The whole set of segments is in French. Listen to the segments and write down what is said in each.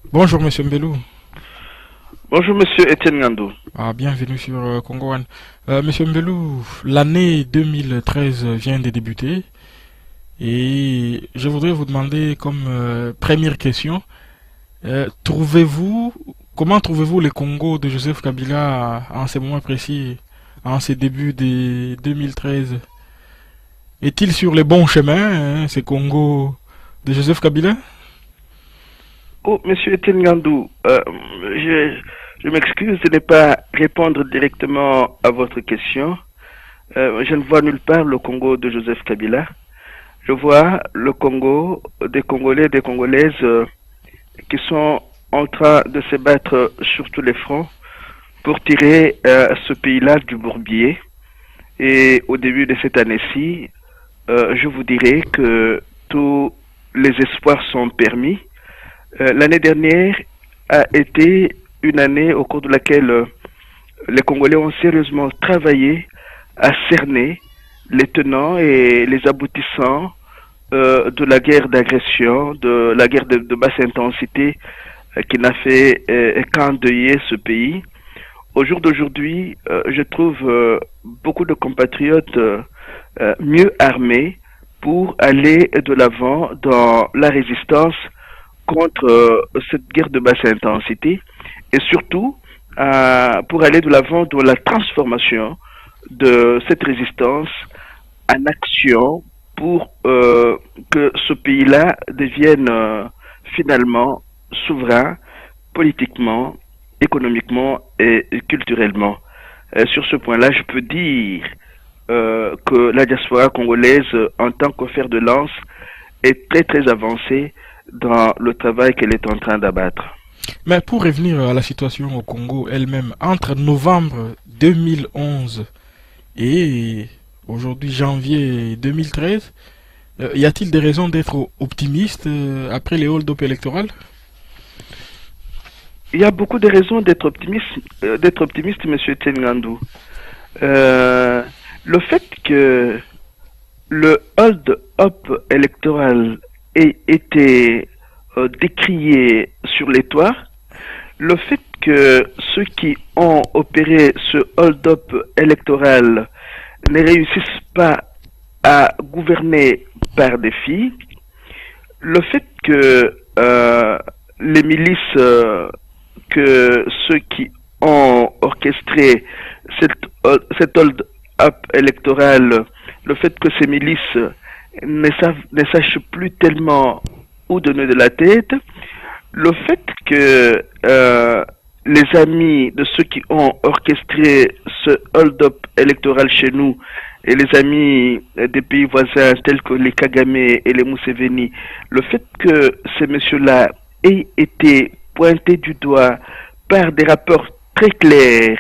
Bonjour Monsieur Mbelou. Bonjour Monsieur Etienne Ngandou. Bienvenue sur Congo One. Monsieur Mbelou, l'année 2013 vient de débuter et je voudrais vous demander comme première question, trouvez-vous, comment trouvez-vous le Congo de Joseph Kabila en ce moment précis, en ces débuts de 2013? Est-il sur le bon chemin, ce Congo de Joseph Kabila? Oh Monsieur Etienne Ngandou, je m'excuse de ne pas répondre directement à votre question. Je ne vois nulle part le Congo de Joseph Kabila. Je vois le Congo des Congolais et des Congolaises qui sont en train de se battre sur tous les fronts pour tirer ce pays-là du bourbier. Et au début de cette année-ci, je vous dirais que tous les espoirs sont permis. L'année dernière a été une année au cours de laquelle les Congolais ont sérieusement travaillé à cerner les tenants et les aboutissants de la guerre d'agression, de la guerre de basse intensité qui n'a fait qu'endeuiller ce pays. Au jour d'aujourd'hui, je trouve beaucoup de compatriotes mieux armés pour aller de l'avant dans la résistance contre cette guerre de basse intensité et surtout pour aller de l'avant dans la transformation de cette résistance en action pour que ce pays-là devienne finalement souverain politiquement, économiquement et culturellement. Sur ce point-là, je peux dire que la diaspora congolaise, en tant que fer de lance, est très très avancée dans le travail qu'elle est en train d'abattre. Mais pour revenir à la situation au Congo elle-même, entre novembre 2011 et aujourd'hui janvier 2013, y a-t-il des raisons d'être optimiste après les hold-up électoraux? Il y a beaucoup de raisons d'être optimiste, Monsieur Tengandou. Le fait que le hold-up électoral ait été décrié sur les toits, le fait que ceux qui ont opéré ce hold-up électoral ne réussissent pas à gouverner par défi, le fait que les milices, que ceux qui ont orchestré cette hold-up électoral, le fait que ces milices ne sachent plus tellement où donner de la tête, le fait que les amis de ceux qui ont orchestré ce hold-up électoral chez nous et les amis des pays voisins tels que les Kagame et les Museveni, le fait que ces messieurs-là aient été pointés du doigt par des rapports très clairs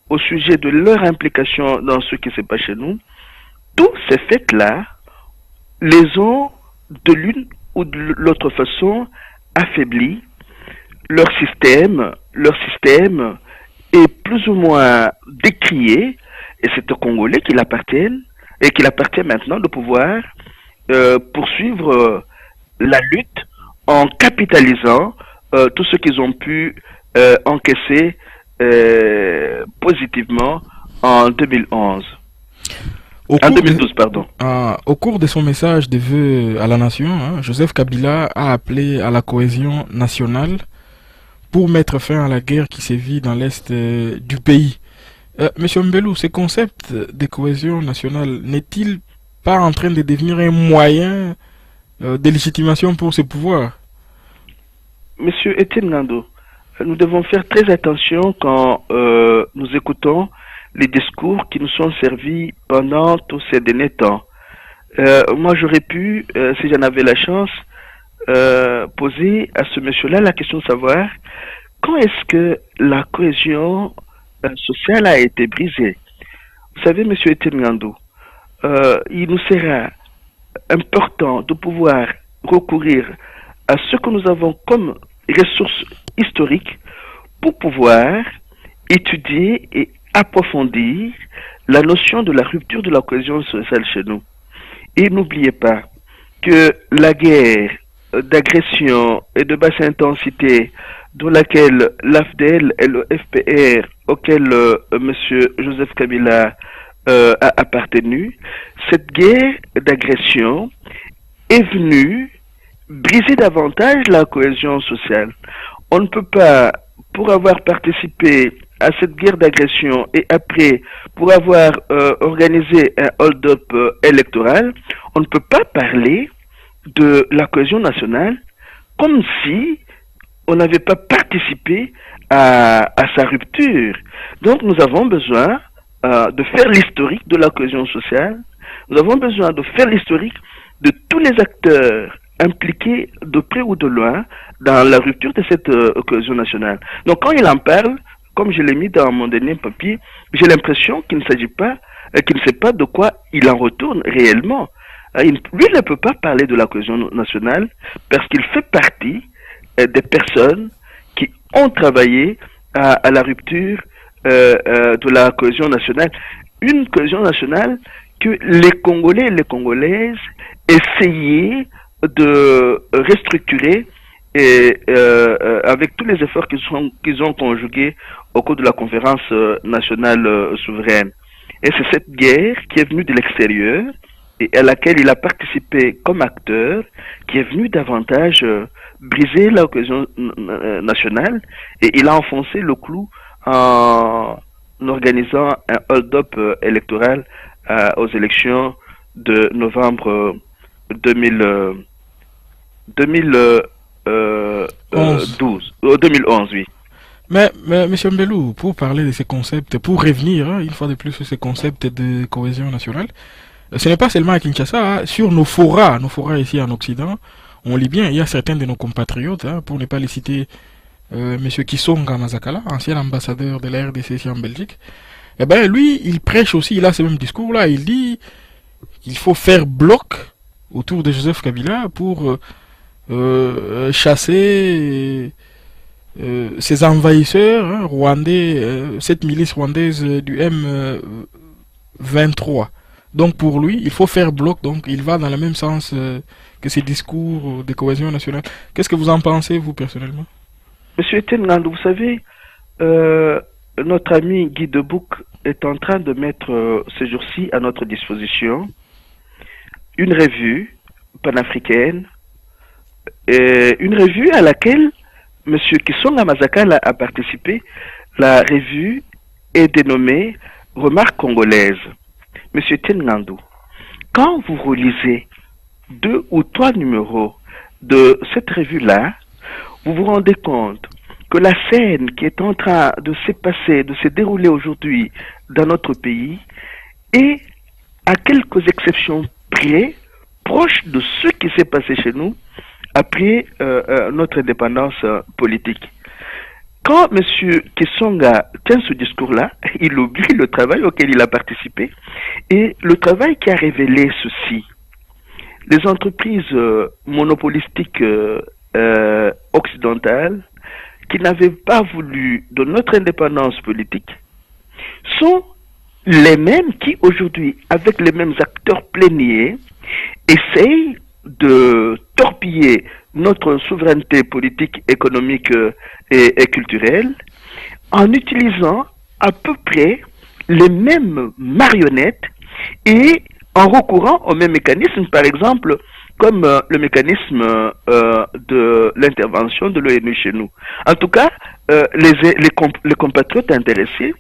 au sujet de leur implication dans ce qui se passe chez nous, tous ces faits-là les ont de l'une ou de l'autre façon affaiblis. Leur système est plus ou moins décrié et c'est aux Congolais qu'il appartient et qu'il appartient maintenant de pouvoir poursuivre la lutte en capitalisant tout ce qu'ils ont pu encaisser positivement en 2011. Au En cours de, 2012, pardon. Au cours de son message de vœux à la nation, Joseph Kabila a appelé à la cohésion nationale pour mettre fin à la guerre qui sévit dans l'est du pays. Monsieur Mbelou, ce concept de cohésion nationale n'est-il pas en train de devenir un moyen de légitimation pour ce pouvoir? Monsieur Etienne Nando, nous devons faire très attention quand nous écoutons les discours qui nous sont servis pendant tous ces derniers temps. Moi, j'aurais pu, si j'en avais la chance, poser à ce monsieur-là la question de savoir quand est-ce que la cohésion sociale a été brisée. Vous savez, monsieur Etienne Nando, il nous sera important de pouvoir recourir à ce que nous avons comme ressources historiques pour pouvoir étudier et approfondir la notion de la rupture de la cohésion sociale chez nous. Et n'oubliez pas que la guerre d'agression et de basse intensité dans laquelle l'AFDEL et le FPR, auquel M. Joseph Kabila a appartenu, cette guerre d'agression est venue briser davantage la cohésion sociale. On ne peut pas, pour avoir participé à cette guerre d'agression et après, pour avoir organisé un hold-up électoral, on ne peut pas parler de la cohésion nationale comme si on n'avait pas participé à sa rupture. Donc nous avons besoin de faire l'historique de la cohésion sociale. Nous avons besoin de faire l'historique de tous les acteurs impliqués de près ou de loin dans la rupture de cette cohésion nationale. Donc quand il en parle, comme je l'ai mis dans mon dernier papier, j'ai l'impression qu'il ne s'agit pas, qu'il ne sait pas de quoi il en retourne réellement. Lui ne peut pas parler de la cohésion nationale parce qu'il fait partie des personnes qui ont travaillé à la rupture de la cohésion nationale. Une cohésion nationale que les Congolais et les Congolaises essayaient de restructurer et avec tous les efforts qu'ils ont conjugués au cours de la conférence nationale souveraine. Et c'est cette guerre qui est venue de l'extérieur et à laquelle il a participé comme acteur, qui est venue davantage briser la cohésion nationale, et il a enfoncé le clou en organisant un hold-up électoral aux élections de novembre 2011, oui. Mais M. Mbelou, pour parler de ces concepts, pour revenir une fois de plus sur ces concepts de cohésion nationale, ce n'est pas seulement à Kinshasa, sur nos forats ici en Occident, on lit bien, il y a certains de nos compatriotes, pour ne pas les citer, M. Kisonga Mazakala, ancien ambassadeur de la RDC ici en Belgique, eh ben lui, il prêche aussi, il a ce même discours-là, il dit qu'il faut faire bloc autour de Joseph Kabila pour chasser ces envahisseurs rwandais, cette milice rwandaise du M23. Donc pour lui, il faut faire bloc, donc il va dans le même sens que ces discours de cohésion nationale. Qu'est-ce que vous en pensez, vous, personnellement? Monsieur Etienne, vous savez, notre ami Guy Debouc est en train de mettre ces jours-ci à notre disposition une revue panafricaine, une revue à laquelle M. Kisonga Mazakala a participé. La revue est dénommée Remarques congolaises. Monsieur Tenlandou, quand vous relisez 2 ou 3 numéros de cette revue-là, vous vous rendez compte que la scène qui est en train de se passer, de se dérouler aujourd'hui dans notre pays est, à quelques exceptions près, proche de ce qui s'est passé chez nous après notre indépendance politique. Quand M. Kisonga tient ce discours-là, il oublie le travail auquel il a participé et le travail qui a révélé ceci. Les entreprises monopolistiques occidentales qui n'avaient pas voulu de notre indépendance politique sont les mêmes qui aujourd'hui, avec les mêmes acteurs pléniers, essayent de torpiller notre souveraineté politique, économique et culturelle en utilisant à peu près les mêmes marionnettes et en recourant aux mêmes mécanismes, par exemple, comme le mécanisme de l'intervention de l'ONU chez nous. En tout cas, les compatriotes intéressés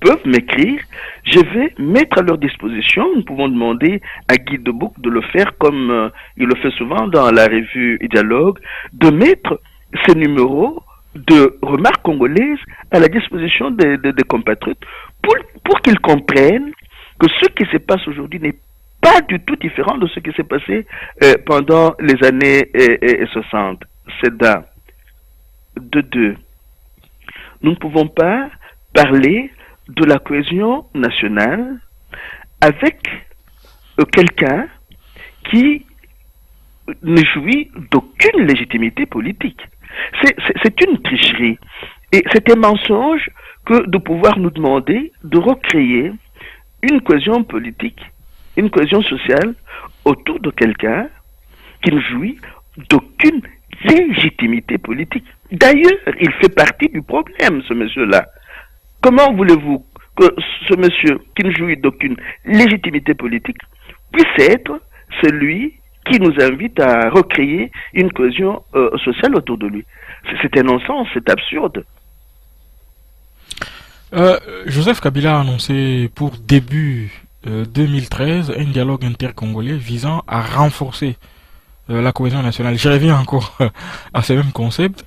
peuvent m'écrire, je vais mettre à leur disposition, nous pouvons demander à Guy Debouc de le faire comme il le fait souvent dans la revue Dialogue, de mettre ces numéros de remarques congolaises à la disposition des compatriotes pour qu'ils comprennent que ce qui se passe aujourd'hui n'est pas du tout différent de ce qui s'est passé pendant les années 60. C'est d'un. De deux. Nous ne pouvons pas parler de la cohésion nationale avec quelqu'un qui ne jouit d'aucune légitimité politique. C'est une tricherie. Et c'est un mensonge que de pouvoir nous demander de recréer une cohésion politique, une cohésion sociale autour de quelqu'un qui ne jouit d'aucune légitimité politique. D'ailleurs, il fait partie du problème, ce monsieur-là. Comment voulez-vous que ce monsieur, qui ne jouit d'aucune légitimité politique, puisse être celui qui nous invite à recréer une cohésion sociale autour de lui? C'est un non-sens, c'est absurde. Joseph Kabila a annoncé pour début 2013 un dialogue intercongolais visant à renforcer la cohésion nationale. Je reviens encore à ce même concept.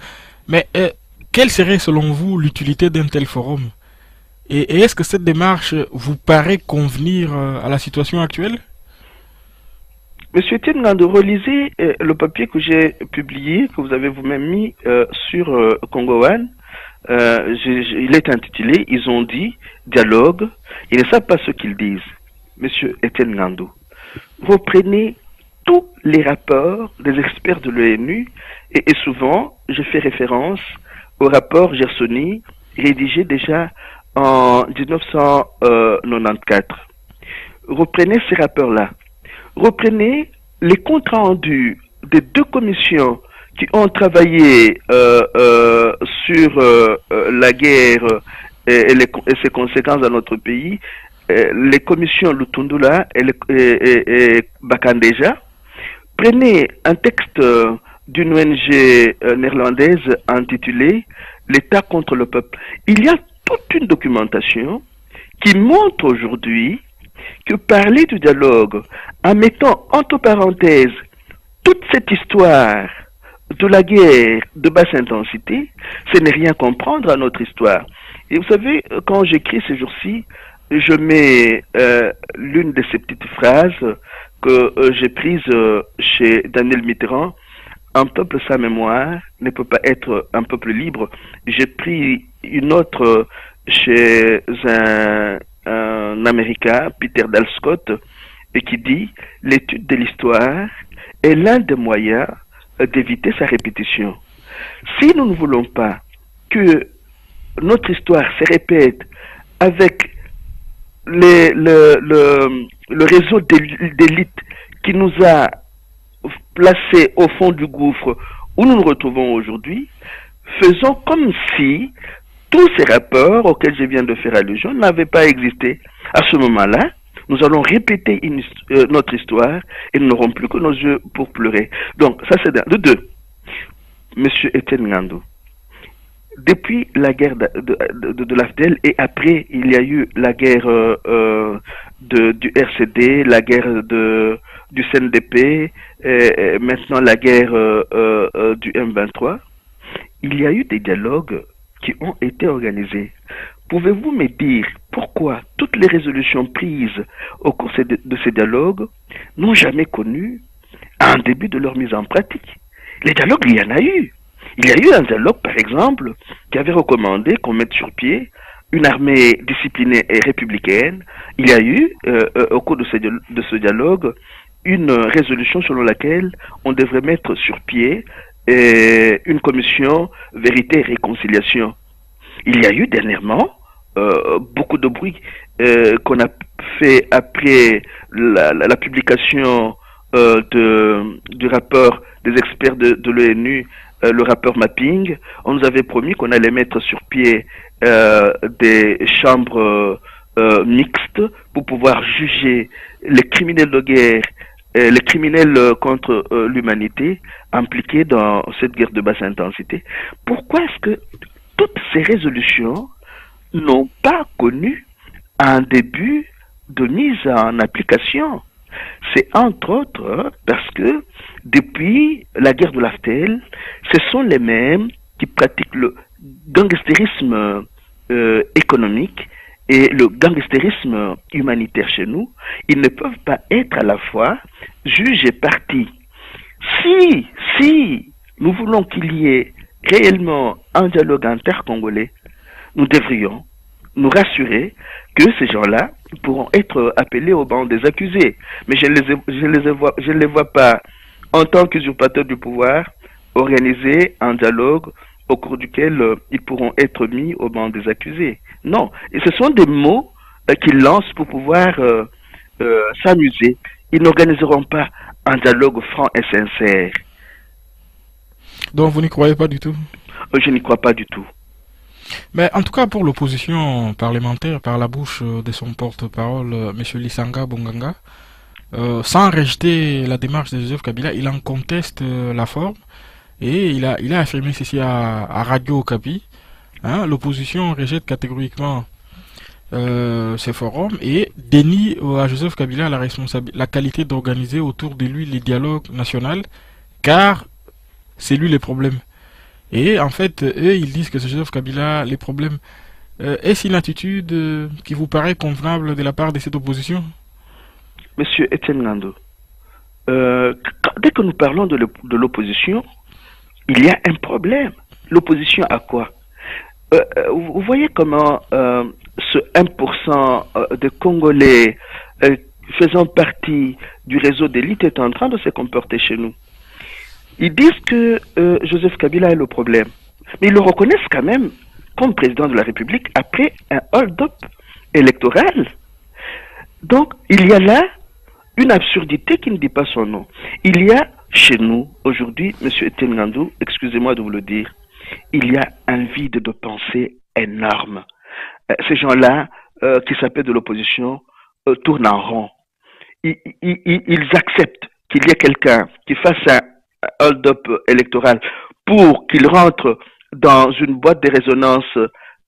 Mais quelle serait selon vous l'utilité d'un tel forum? Et est-ce que cette démarche vous paraît convenir à la situation actuelle? Monsieur Etienne Ngando, relisez le papier que j'ai publié, que vous avez vous-même mis sur Congo One. Il est intitulé Ils ont dit dialogue. Ils ne savent pas ce qu'ils disent. Monsieur Etienne Ngando, reprenez tous les rapports des experts de l'ONU et souvent je fais référence au rapport Gersony rédigé déjà en 1994. Reprenez ces rapports-là. Reprenez les comptes rendus des deux commissions qui ont travaillé sur la guerre et ses conséquences dans notre pays, les commissions Lutundula et Bakandeja. Prenez un texte d'une ONG néerlandaise intitulé L'État contre le peuple. Il y a toute une documentation qui montre aujourd'hui que parler du dialogue en mettant entre parenthèses toute cette histoire de la guerre de basse intensité, ce n'est rien comprendre à notre histoire. Et vous savez, quand j'écris ces jours-ci, je mets l'une de ces petites phrases que j'ai prises chez Daniel Mitterrand. Un peuple sans mémoire ne peut pas être un peuple libre. J'ai pris une autre chez un Américain, Peter Dale Scott, et qui dit « L'étude de l'histoire est l'un des moyens d'éviter sa répétition. » Si nous ne voulons pas que notre histoire se répète avec le réseau d'élite qui nous a placés au fond du gouffre où nous nous retrouvons aujourd'hui, faisons comme si tous ces rapports auxquels je viens de faire allusion n'avaient pas existé. À ce moment-là, nous allons répéter notre histoire et nous n'aurons plus que nos yeux pour pleurer. Donc, ça c'est de deux. Monsieur Etienne Ngando, depuis la guerre de l'AFDEL et après, il y a eu la guerre du RCD, la guerre du CNDP, et maintenant la guerre du M23. Il y a eu des dialogues qui ont été organisés. Pouvez-vous me dire pourquoi toutes les résolutions prises au cours de ces dialogues n'ont jamais connu un début de leur mise en pratique? Les dialogues, il y en a eu. Il y a eu un dialogue, par exemple, qui avait recommandé qu'on mette sur pied une armée disciplinée et républicaine. Il y a eu, au cours de ce dialogue, une résolution selon laquelle on devrait mettre sur pied une commission vérité et réconciliation. Il y a eu dernièrement beaucoup de bruit qu'on a fait après la publication du rapport des experts de l'ONU, le rapport Mapping. On nous avait promis qu'on allait mettre sur pied des chambres mixtes pour pouvoir juger les criminels de guerre, les criminels contre l'humanité impliqués dans cette guerre de basse intensité. Pourquoi est-ce que toutes ces résolutions n'ont pas connu un début de mise en application? C'est entre autres parce que depuis la guerre de l'AFDEL, ce sont les mêmes qui pratiquent le gangstérisme économique et le gangstérisme humanitaire chez nous. Ils ne peuvent pas être à la fois juges et partis. Si nous voulons qu'il y ait réellement un dialogue intercongolais, nous devrions nous rassurer que ces gens-là pourront être appelés au banc des accusés. Mais je ne les vois pas, en tant qu'usurpateurs du pouvoir, organiser un dialogue au cours duquel ils pourront être mis au banc des accusés. Non, et ce sont des mots qu'ils lancent pour pouvoir s'amuser. Ils n'organiseront pas un dialogue franc et sincère. Donc vous n'y croyez pas du tout? Je n'y crois pas du tout. Mais en tout cas, pour l'opposition parlementaire, par la bouche de son porte-parole, M. Lissanga Bonganga, sans rejeter la démarche de Joseph Kabila, il en conteste la forme et il a affirmé ceci à Radio Okapi. Hein, l'opposition rejette catégoriquement ces forums et dénie à Joseph Kabila la qualité d'organiser autour de lui les dialogues nationaux, car c'est lui le problème. Et en fait, eux, ils disent que c'est Joseph Kabila les problèmes. Est-ce une attitude qui vous paraît convenable de la part de cette opposition? Monsieur Etienne Ngando, dès que nous parlons de l'opposition, il y a un problème. L'opposition à quoi? Vous voyez comment ce 1% de Congolais faisant partie du réseau d'élite est en train de se comporter chez nous. Ils disent que Joseph Kabila est le problème. Mais ils le reconnaissent quand même comme président de la République après un hold-up électoral. Donc, il y a là une absurdité qui ne dit pas son nom. Il y a chez nous, aujourd'hui, M. Etienne Ngandou, excusez-moi de vous le dire, il y a un vide de pensée énorme. Ces gens-là, qui s'appellent de l'opposition, tournent en rond. Ils acceptent qu'il y ait quelqu'un qui fasse un hold-up électoral pour qu'il rentre dans une boîte de résonance,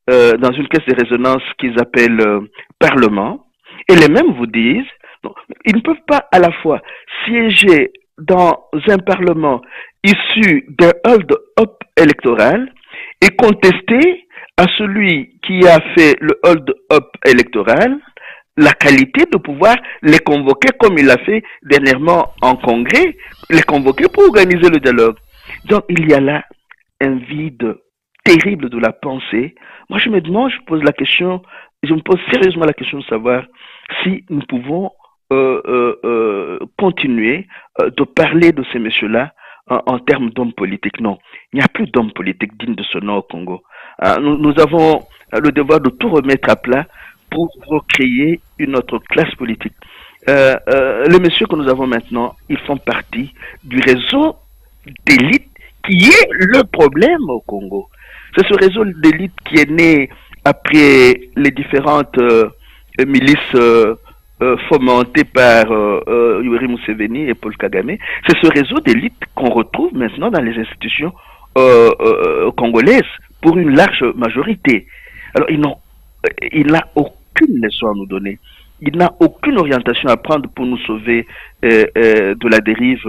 dans une caisse de résonance qu'ils appellent Parlement. Et les mêmes vous disent, non, ils ne peuvent pas à la fois siéger dans un Parlement issu d'un hold-up électoral et contester à celui qui a fait le hold-up électoral la qualité de pouvoir les convoquer comme il l'a fait dernièrement en congrès, les convoquer pour organiser le dialogue. Donc il y a là un vide terrible de la pensée. Moi je me demande, je pose la question, je me pose sérieusement la question de savoir si nous pouvons continuer de parler de ces messieurs-là en termes d'hommes politiques. Non, il n'y a plus d'hommes politiques dignes de ce nom au Congo. Nous avons le devoir de tout remettre à plat pour recréer une autre classe politique. Les messieurs que nous avons maintenant, ils font partie du réseau d'élite qui est le problème au Congo. C'est ce réseau d'élite qui est né après les différentes milices fomentées par Yoweri Museveni et Paul Kagame. C'est ce réseau d'élite qu'on retrouve maintenant dans les institutions congolaises pour une large majorité. Alors, il n'a aucune leçon à nous donner. Il n'a aucune orientation à prendre pour nous sauver de la dérive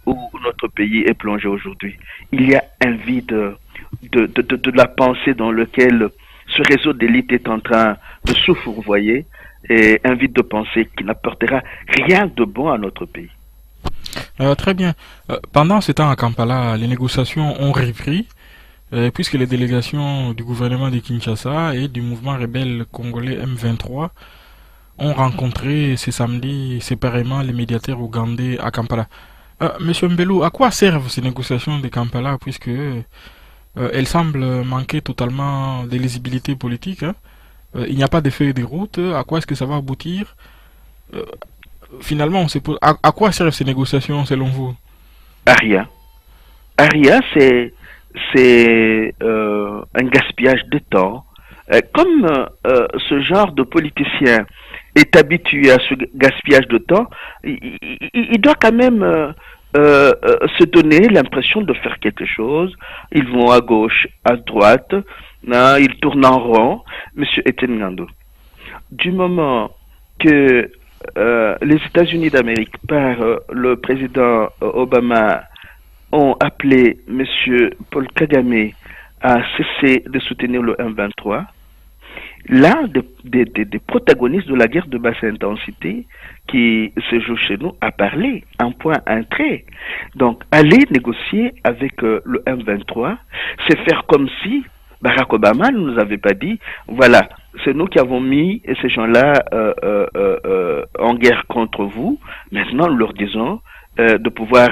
où notre pays est plongé aujourd'hui. Il y a un vide de la pensée dans lequel ce réseau d'élite est en train de s'ouvrir, et un vide de pensée qui n'apportera rien de bon à notre pays. Très bien. Pendant ce temps à Kampala, les négociations ont repris, puisque les délégations du gouvernement de Kinshasa et du mouvement rebelle congolais M23 ont rencontré ce samedi séparément les médiateurs ougandais à Kampala. Monsieur Mbelou, à quoi servent ces négociations de Kampala, puisque elles semblent manquer totalement de lisibilité politique, hein? Il n'y a pas de feuille de route. À quoi est-ce que ça va aboutir? Finalement, on se pose, à quoi servent ces négociations selon vous? À rien. À rien, c'est un gaspillage de temps. Comme ce genre de politicien est habitué à ce gaspillage de temps, il doit quand même se donner l'impression de faire quelque chose. Ils vont à gauche, à droite, ils tournent en rond. Monsieur Etienne Ngando, du moment que les États-Unis d'Amérique, par le président Obama, ont appelé Monsieur Paul Kagame à cesser de soutenir le M23, l'un des protagonistes de la guerre de basse intensité qui se joue chez nous a parlé, un point, un trait. Donc, aller négocier avec le M23, c'est faire comme si Barack Obama ne nous avait pas dit, voilà, c'est nous qui avons mis ces gens-là en guerre contre vous. Maintenant, nous leur disons de pouvoir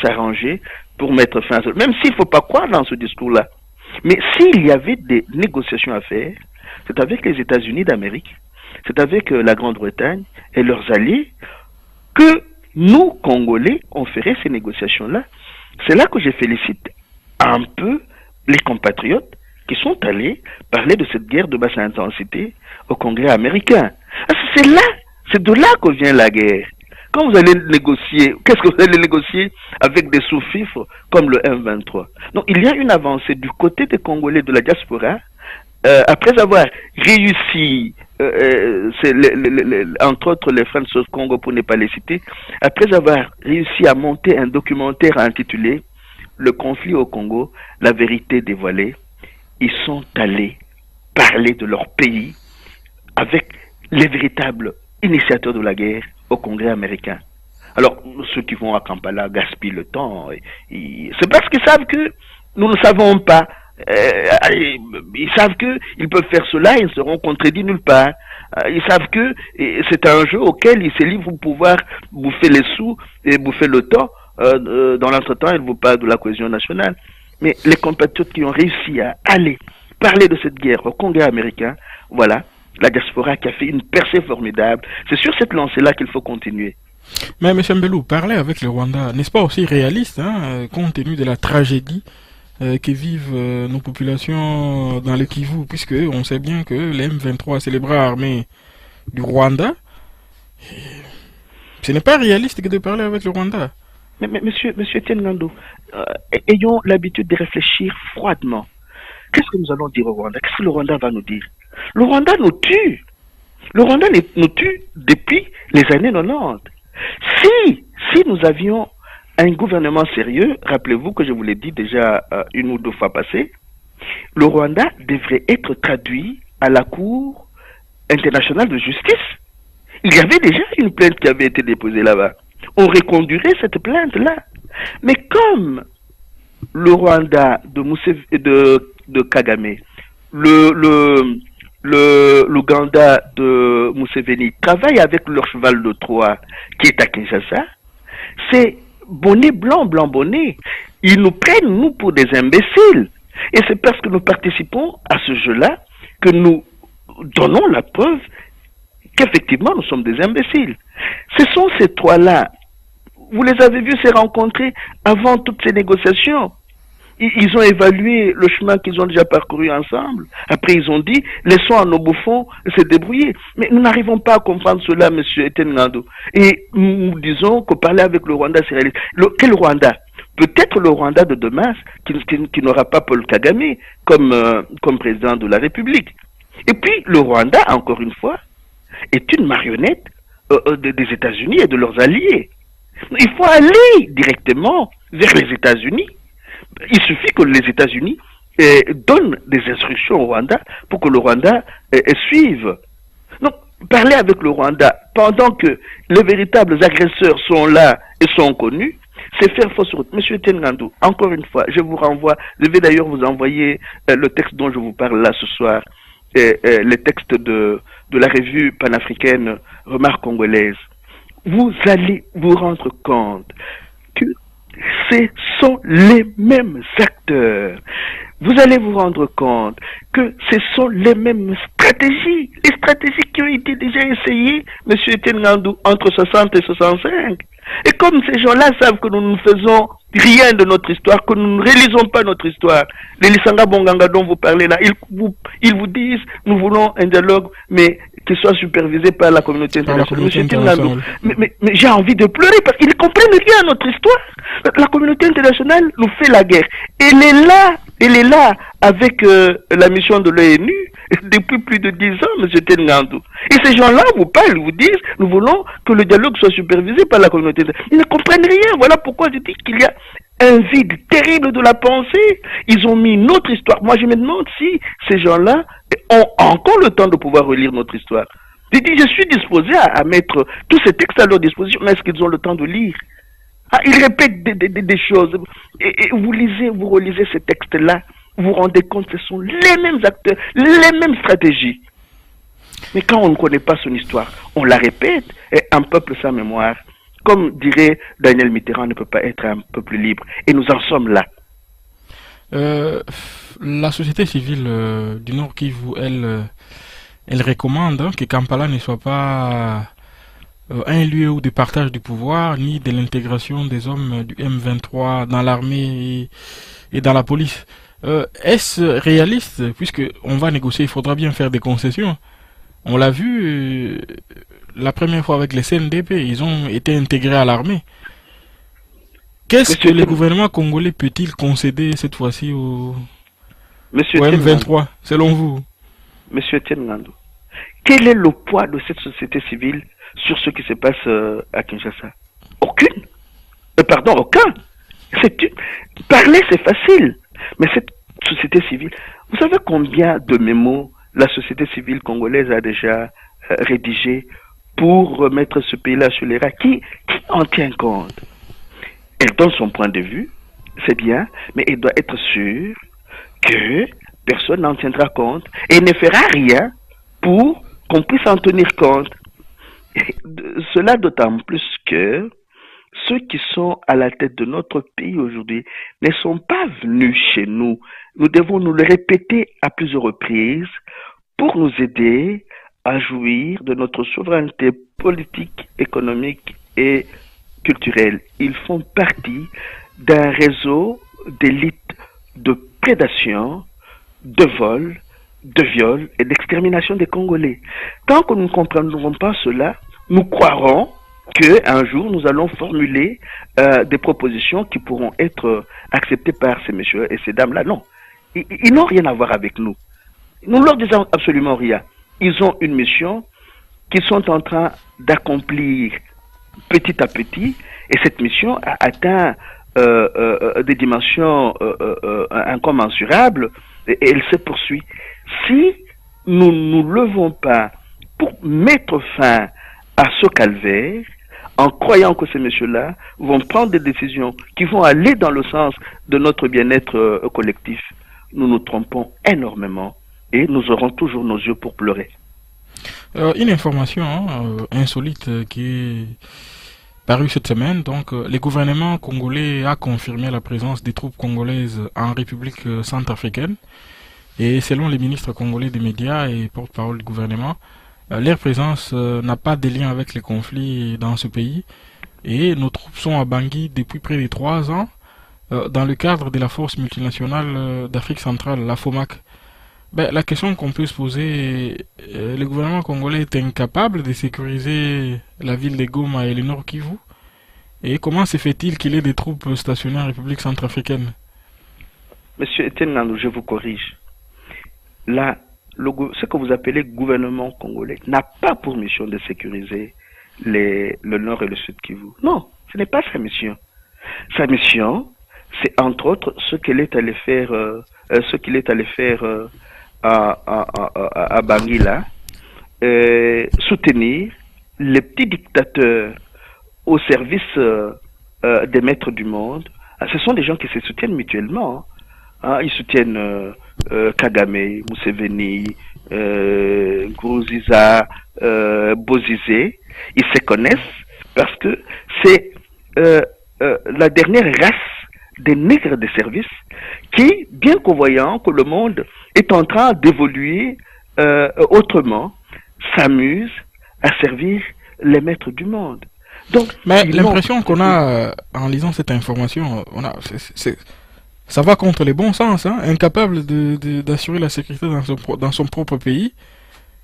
s'arranger pour mettre fin à ça. Même s'il ne faut pas croire dans ce discours-là. Mais s'il y avait des négociations à faire, c'est avec les États-Unis d'Amérique, c'est avec la Grande-Bretagne et leurs alliés que nous, Congolais, on ferait ces négociations-là. C'est là que je félicite un peu les compatriotes qui sont allés parler de cette guerre de basse intensité au Congrès américain. C'est là, c'est de là que vient la guerre. Quand vous allez négocier, qu'est-ce que vous allez négocier avec des sous-fifres comme le M23? Donc il y a une avancée du côté des Congolais de la diaspora, après avoir réussi, entre autres les Friends of Congo pour ne pas les citer, après avoir réussi à monter un documentaire intitulé Le conflit au Congo, la vérité dévoilée, ils sont allés parler de leur pays avec les véritables initiateurs de la guerre au Congrès américain. Alors, ceux qui vont à Kampala gaspillent le temps. C'est parce qu'ils savent que nous ne savons pas. Ils savent qu'ils peuvent faire cela, ils ne seront contredits nulle part. Ils savent que c'est un jeu auquel ils se livrent pour pouvoir bouffer les sous et bouffer le temps. Dans l'entretemps, ils vous parlent de la cohésion nationale. Mais les compatriotes qui ont réussi à aller parler de cette guerre au Congrès américain, voilà, la diaspora qui a fait une percée formidable. C'est sur cette lancée-là qu'il faut continuer. Mais M. Mbelou, parler avec le Rwanda, n'est-ce pas aussi réaliste, hein, compte tenu de la tragédie que vivent nos populations dans le Kivu, puisque on sait bien que les M23, c'est les bras armés du Rwanda. Ce n'est pas réaliste que de parler avec le Rwanda. Mais monsieur Tiengando, ayons l'habitude de réfléchir froidement. Qu'est-ce que nous allons dire au Rwanda? Qu'est-ce que le Rwanda va nous dire? Le Rwanda nous tue. Le Rwanda nous tue depuis les années 90. Si nous avions un gouvernement sérieux, rappelez-vous que je vous l'ai dit déjà une ou deux fois passée, le Rwanda devrait être traduit à la Cour internationale de justice. Il y avait déjà une plainte qui avait été déposée là-bas. On reconduirait cette plainte-là. Mais comme le Rwanda de Kagame, l'Ouganda de Museveni travaillent avec leur cheval de Troie qui est à Kinshasa, c'est bonnet blanc, blanc bonnet. Ils nous prennent, nous, pour des imbéciles. Et c'est parce que nous participons à ce jeu-là que nous donnons la preuve qu'effectivement nous sommes des imbéciles. Ce sont ces trois-là. Vous les avez vus se rencontrer avant toutes ces négociations. Ils ont évalué le chemin qu'ils ont déjà parcouru ensemble. Après, ils ont dit, laissons à nos bouffons se débrouiller. Mais nous n'arrivons pas à comprendre cela, M. Etienne Ngando. Et nous disons que parler avec le Rwanda, c'est réaliste. Quel Rwanda? Peut-être le Rwanda de demain, qui n'aura pas Paul Kagame comme président de la République. Et puis, le Rwanda, encore une fois, est une marionnette des États-Unis et de leurs alliés. Il faut aller directement vers les États-Unis. Il suffit que les États-Unis donnent des instructions au Rwanda pour que le Rwanda suive. Donc, parler avec le Rwanda pendant que les véritables agresseurs sont là et sont connus, c'est faire fausse route. Monsieur Tengandou, encore une fois, je vous renvoie, je vais d'ailleurs vous envoyer le texte dont je vous parle là ce soir, le texte de la revue panafricaine Remarques congolaises. Vous allez vous rendre compte que ce sont les mêmes acteurs. Vous allez vous rendre compte que ce sont les mêmes stratégies. Les stratégies qui ont été déjà essayées, M. Tengandou, entre 60 et 65. Et comme ces gens-là savent que nous ne faisons rien de notre histoire, que nous ne réalisons pas notre histoire, les Lisanga Bonganga dont vous parlez là, ils vous disent, nous voulons un dialogue, mais qui soit supervisé par la communauté internationale. Mais j'ai envie de pleurer parce qu'ils ne comprennent rien à notre histoire. La communauté internationale nous fait la guerre. Elle est là avec la mission de l'ONU depuis plus de 10 ans, M. Tengandou. Et ces gens-là vous parlent, ils vous disent, nous voulons que le dialogue soit supervisé par la communauté internationale. Ils ne comprennent rien. Voilà pourquoi je dis qu'il y a un vide terrible de la pensée. Ils ont mis notre histoire. Moi, je me demande si ces gens-là ont encore le temps de pouvoir relire notre histoire. Je dis, je suis disposé à mettre tous ces textes à leur disposition, mais est-ce qu'ils ont le temps de lire? Ils répètent des choses. Et vous lisez, vous relisez ces textes-là, vous vous rendez compte que ce sont les mêmes acteurs, les mêmes stratégies. Mais quand on ne connaît pas son histoire, on la répète, et un peuple sans mémoire, comme dirait Daniel Mitterrand, ne peut pas être un peuple libre. Et nous en sommes là. La société civile du Nord Kivu, elle recommande que Kampala ne soit pas un lieu de partage du pouvoir, ni de l'intégration des hommes du M23 dans l'armée et dans la police. Est-ce réaliste? Puisque on va négocier, il faudra bien faire des concessions. On l'a vu la première fois avec les CNDP, ils ont été intégrés à l'armée. Qu'est-ce que Monsieur, le gouvernement congolais peut-il concéder cette fois-ci Monsieur au Etienne M23, selon vous? Monsieur Etienne Ngandou, quel est le poids de cette société civile sur ce qui se passe à Kinshasa? Aucune. Pardon, aucun. Parler, c'est facile. Mais cette société civile, vous savez combien de mémos la société civile congolaise a déjà rédigé pour remettre ce pays-là sur les rails? Qui en tient compte? Elle donne son point de vue, c'est bien, mais elle doit être sûre que personne n'en tiendra compte et ne fera rien pour qu'on puisse en tenir compte. Cela d'autant plus que ceux qui sont à la tête de notre pays aujourd'hui ne sont pas venus chez nous. Nous devons nous le répéter à plusieurs reprises pour nous aider à jouir de notre souveraineté politique, économique et culturelle. Ils font partie d'un réseau d'élite de prédation, de vol, de viol et d'extermination des Congolais. Tant que nous ne comprendrons pas cela, nous croirons qu'un jour nous allons formuler des propositions qui pourront être acceptées par ces messieurs et ces dames-là. Non, ils n'ont rien à voir avec nous. Nous ne leur disons absolument rien. Ils ont une mission qu'ils sont en train d'accomplir petit à petit, et cette mission a atteint des dimensions incommensurables, et elle se poursuit. Si nous ne nous levons pas pour mettre fin à ce calvaire, en croyant que ces messieurs-là vont prendre des décisions qui vont aller dans le sens de notre bien-être collectif, nous nous trompons énormément et nous aurons toujours nos yeux pour pleurer. Une information insolite qui est parue cette semaine. Donc, le gouvernement congolais a confirmé la présence des troupes congolaises en République centrafricaine. Et selon les ministres congolais des médias et porte-parole du gouvernement, leur présence n'a pas de lien avec les conflits dans ce pays. Et nos troupes sont à Bangui depuis près de 3 ans dans le cadre de la force multinationale d'Afrique centrale, la FOMAC. La question qu'on peut se poser, le gouvernement congolais est incapable de sécuriser la ville de Goma et le Nord Kivu. Et comment se fait-il qu'il y ait des troupes stationnées en République centrafricaine? Monsieur Etienne Ngandou, je vous corrige. Là, ce que vous appelez gouvernement congolais n'a pas pour mission de sécuriser le Nord et le Sud Kivu. Non, ce n'est pas sa mission. Sa mission, c'est entre autres ce qu'il est allé faire, à Bangui là, soutenir les petits dictateurs au service des maîtres du monde. Ce sont des gens qui se soutiennent mutuellement. Ils soutiennent Kagame, Museveni, Nkurunziza, Bozizé. Ils se connaissent parce que c'est la dernière race des nègres de service qui, bien qu'en voyant que le monde est en train d'évoluer autrement, s'amuse à servir les maîtres du monde. Donc, mais l'impression qu'on a en lisant cette information, ça va contre les bons sens, hein, incapable d'assurer la sécurité dans son propre pays.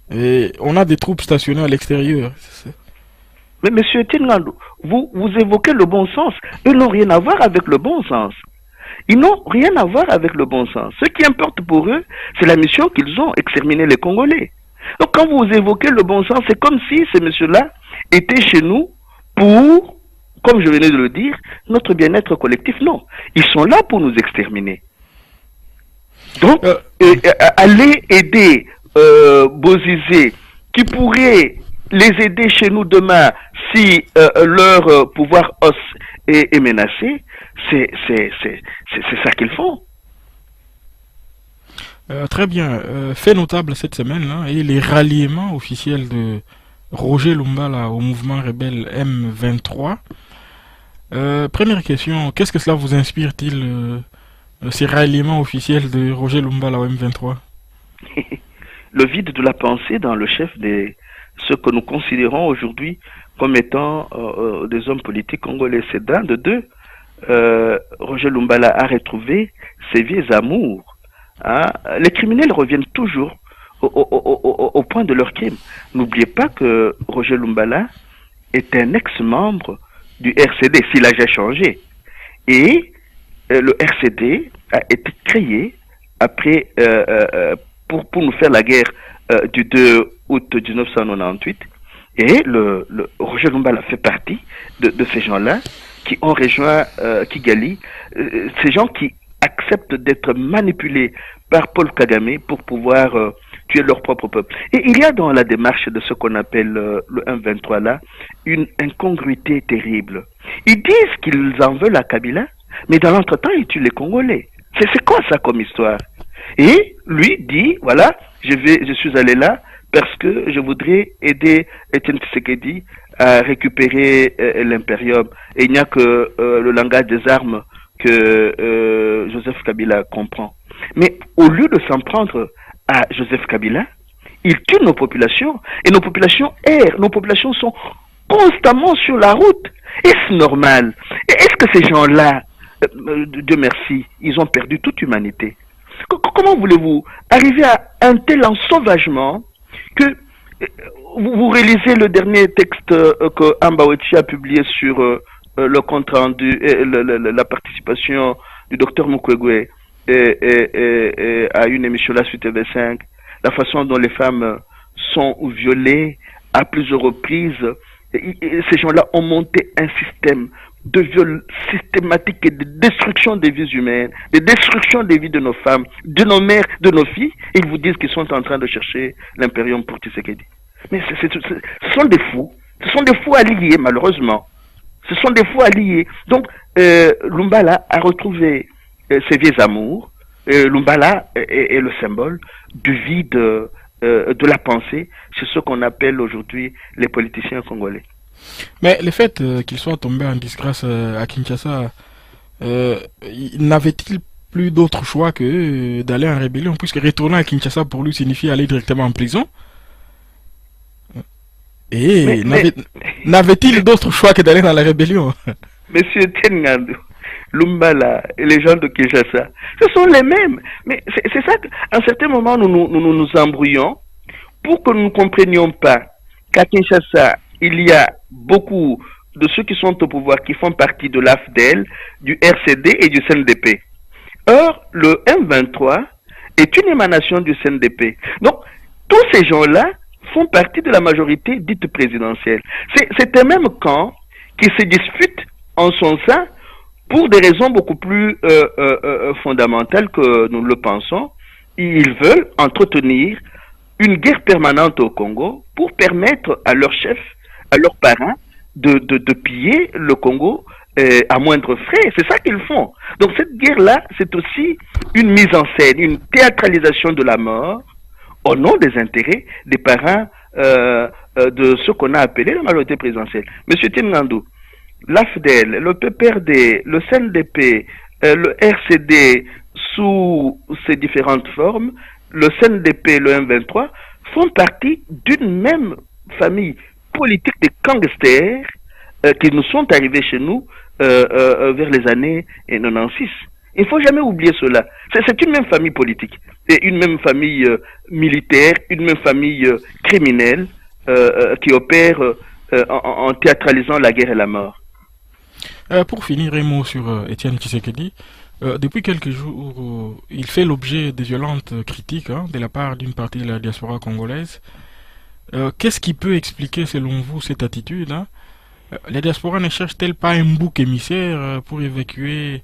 Et on a des troupes stationnées à l'extérieur. Mais monsieur Ngandou, vous évoquez le bon sens. Ils n'ont rien à voir avec le bon sens. Ils n'ont rien à voir avec le bon sens. Ce qui importe pour eux, c'est la mission qu'ils ont, exterminer les Congolais. Donc quand vous évoquez le bon sens, c'est comme si ces messieurs-là étaient chez nous pour, comme je venais de le dire, notre bien-être collectif. Non, ils sont là pour nous exterminer. Donc, aller aider Bozizé, qui pourrait les aider chez nous demain si leur pouvoir os est menacé, c'est ça qu'ils font. Très bien. Fait notable cette semaine, là, et les ralliements officiels de Roger Lumbala au mouvement rebelle M23. Première question, qu'est-ce que cela vous inspire-t-il, ces ralliements officiels de Roger Lumbala au M23? Le vide de la pensée dans le chef de ce que nous considérons aujourd'hui comme étant des hommes politiques congolais. C'est d'un de deux. Roger Lumbala a retrouvé ses vieux amours. Hein. Les criminels reviennent toujours au point de leur crime. N'oubliez pas que Roger Lumbala est un ex-membre du RCD, s'il a déjà changé. Et le RCD a été créé après, pour nous faire la guerre du 2 août 1998. Et Roger Lumbala fait partie de ces gens-là qui ont rejoint Kigali, ces gens qui acceptent d'être manipulés par Paul Kagame pour pouvoir tuer leur propre peuple. Et il y a dans la démarche de ce qu'on appelle le 1-23 là, une incongruité terrible. Ils disent qu'ils en veulent à Kabila, mais dans l'entretemps, ils tuent les Congolais. C'est quoi ça comme histoire? Et lui dit, voilà, je suis allé là parce que je voudrais aider Etienne Tshisekedi à récupérer l'impérium. Et il n'y a que le langage des armes que Joseph Kabila comprend. Mais au lieu de s'en prendre à Joseph Kabila, il tue nos populations et nos populations errent, nos populations sont constamment sur la route. Est-ce normal? Est-ce que ces gens-là, Dieu merci, ils ont perdu toute humanité? Comment voulez-vous arriver à un tel ensauvagement que vous réalisez le dernier texte que Ambawechi a publié sur le compte rendu et la participation du docteur Mukwege à une émission la suite TV5, la façon dont les femmes sont violées à plusieurs reprises. Ces gens-là ont monté un système de viol systématique et de destruction des vies humaines, de destruction des vies de nos femmes, de nos mères, de nos filles. Et ils vous disent qu'ils sont en train de chercher l'impérium pour Tshisekedi. Mais ce sont des fous. Ce sont des fous alliés, malheureusement. Ce sont des fous alliés. Donc, Lumbala a retrouvé ses vieux amours. Lumbala est le symbole du vide de la pensée chez ce qu'on appelle aujourd'hui les politiciens congolais. Mais le fait qu'il soit tombé en disgrâce à Kinshasa, n'avait-il plus d'autre choix que d'aller en rébellion, puisque retourner à Kinshasa pour lui signifie aller directement en prison? Et n'avait-il d'autre choix que d'aller dans la rébellion? Monsieur Tengandu, Lumbala et les gens de Kinshasa, ce sont les mêmes. Mais c'est ça qu'à un certain moment, nous embrouillons pour que nous ne comprenions pas qu'à Kinshasa, il y a beaucoup de ceux qui sont au pouvoir qui font partie de l'AFDEL, du RCD et du CNDP. Or, le M23 est une émanation du CNDP. Donc, tous ces gens-là font partie de la majorité dite présidentielle. C'est un même camp qui se dispute en son sein pour des raisons beaucoup plus fondamentales que nous le pensons. Ils veulent entretenir une guerre permanente au Congo pour permettre à leurs chefs, à leurs parents, de piller le Congo à moindre frais. C'est ça qu'ils font. Donc cette guerre-là, c'est aussi une mise en scène, une théâtralisation de la mort au nom des intérêts des parents de ce qu'on a appelé la majorité présidentielle. Monsieur Timnandou, l'AFDEL, le PPRD, le CNDP, le RCD sous ses différentes formes, le CNDP, le M23, font partie d'une même famille politique de gangsters qui nous sont arrivés chez nous vers les années 96. Il ne faut jamais oublier cela. C'est une même famille politique, et une même famille militaire, une même famille criminelle qui opère en théâtralisant la guerre et la mort. Pour finir, un mot sur Etienne Tshisekedi. Depuis quelques jours, il fait l'objet de violentes critiques de la part d'une partie de la diaspora congolaise. Qu'est-ce qui peut expliquer, selon vous, cette attitude? La diaspora ne cherche-t-elle pas un bouc émissaire pour évacuer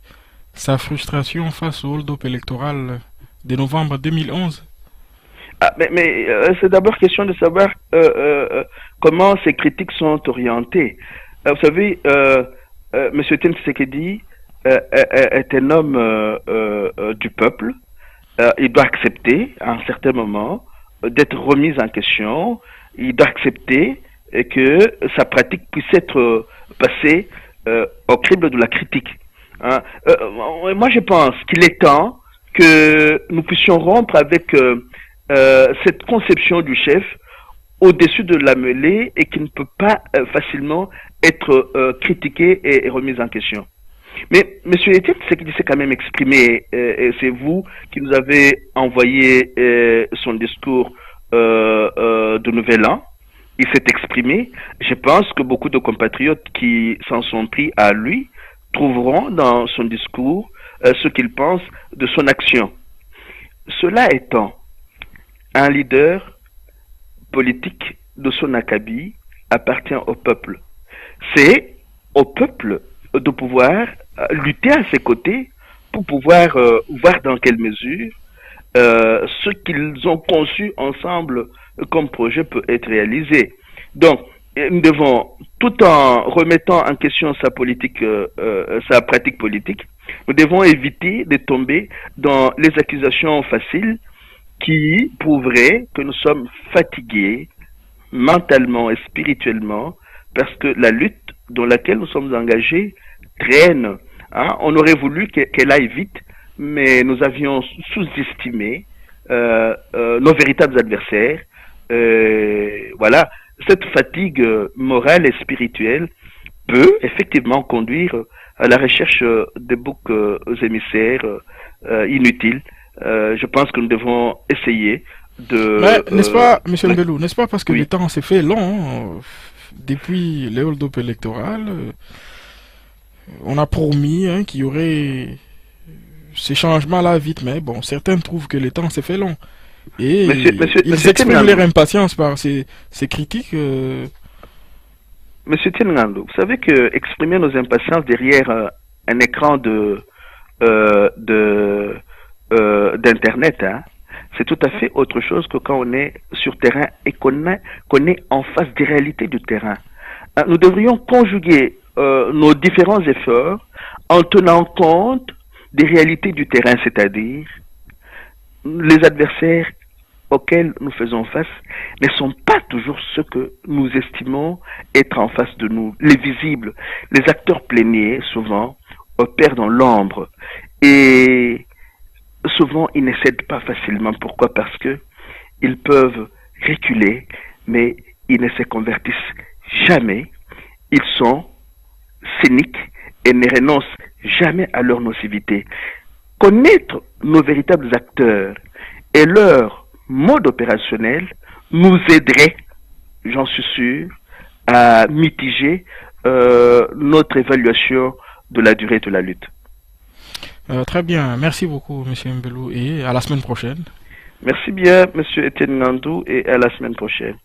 sa frustration face au hold-up électoral de novembre 2011? Mais c'est d'abord question de savoir comment ces critiques sont orientées. Vous savez, M. Etienne Tshisekedi est un homme du peuple. Il doit accepter, à un certain moment, d'être remis en question. Il doit accepter que sa pratique puisse être passée au crible de la critique. Hein. Moi, je pense qu'il est temps que nous puissions rompre avec cette conception du chef au-dessus de la mêlée et qui ne peut pas facilement être critiqué et remis en question. Mais M. Etienne, ce qu'il s'est quand même exprimé, et c'est vous qui nous avez envoyé son discours de Nouvel An. Il s'est exprimé. Je pense que beaucoup de compatriotes qui s'en sont pris à lui trouveront dans son discours ce qu'ils pensent de son action. Cela étant, un leader politique de son acabit appartient au peuple. C'est au peuple de pouvoir lutter à ses côtés pour pouvoir voir dans quelle mesure ce qu'ils ont conçu ensemble comme projet peut être réalisé. Donc, nous devons, tout en remettant en question sa politique, sa pratique politique, nous devons éviter de tomber dans les accusations faciles qui prouveraient que nous sommes fatigués mentalement et spirituellement parce que la lutte dans laquelle nous sommes engagés traîne. Hein? On aurait voulu qu'elle aille vite, mais nous avions sous-estimé nos véritables adversaires. Voilà, cette fatigue morale et spirituelle peut effectivement conduire à la recherche de boucs émissaires inutiles. Je pense que nous devons essayer de... Mais n'est-ce pas, M. Mbelou, n'est-ce pas parce que oui. le temps s'est fait long depuis les hold-up électorales, on a promis qu'il y aurait ces changements-là vite, mais bon, certains trouvent que le temps s'est fait long. Et ils expriment leur impatience par ces critiques. Monsieur Tienangando, vous savez que exprimer nos impatiences derrière un écran d'internet, hein, c'est tout à fait autre chose que quand on est sur terrain et qu'on est en face des réalités du terrain. Nous devrions conjuguer nos différents efforts en tenant compte des réalités du terrain, c'est-à-dire les adversaires auxquels nous faisons face ne sont pas toujours ceux que nous estimons être en face de nous. Les visibles, les acteurs pléniers, souvent, opèrent dans l'ombre. Et souvent, ils ne cèdent pas facilement. Pourquoi? Parce que ils peuvent reculer, mais ils ne se convertissent jamais. Ils sont cyniques et ne renoncent jamais à leur nocivité. Connaître nos véritables acteurs et leur mode opérationnel nous aiderait, j'en suis sûr, à mitiger notre évaluation de la durée de la lutte. Très bien, merci beaucoup M. Mbelou et à la semaine prochaine. Merci bien M. Etienne Ngandou et à la semaine prochaine.